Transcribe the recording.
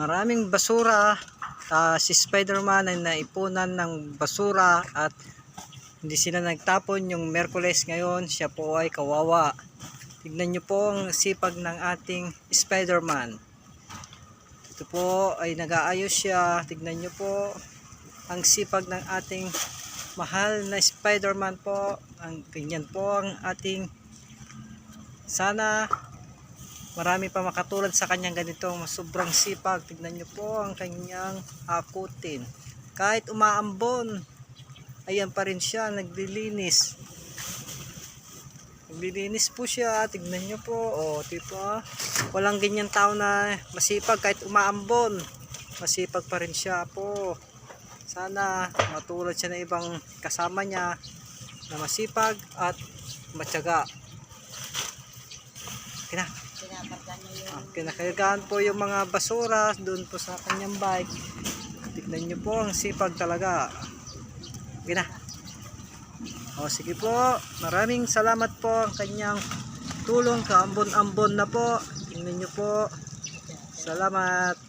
Maraming basura. Si Spider-Man ay naipunan ng basura at hindi sila nagtapon yung Miyerkules ngayon. Siya po ay kawawa. Tignan nyo po ang sipag ng ating Spider-Man. Ito po ay nag-aayos siya. Tignan nyo po ang sipag ng ating mahal na Spider-Man po. Ganyan po ang ating, sana marami pa makatulad sa kanyang ganitong sobrang sipag. Tignan nyo po ang kanyang akutin. Kahit umaambon, ayan pa rin siya, naglilinis. Naglilinis po siya. Tignan nyo po. O, diba? Walang ganyan tao na masipag kahit umaambon. Masipag pa rin siya po. Sana matulad siya ng ibang kasama niya na masipag at matyaga. Kinakayagaan po yung mga basura doon po sa kanyang bike. Tignan nyo po ang sipag talaga. Okay na. O sige po, maraming salamat po ang kanyang tulong, kaambon-ambon na po. Tignan nyo po. Salamat.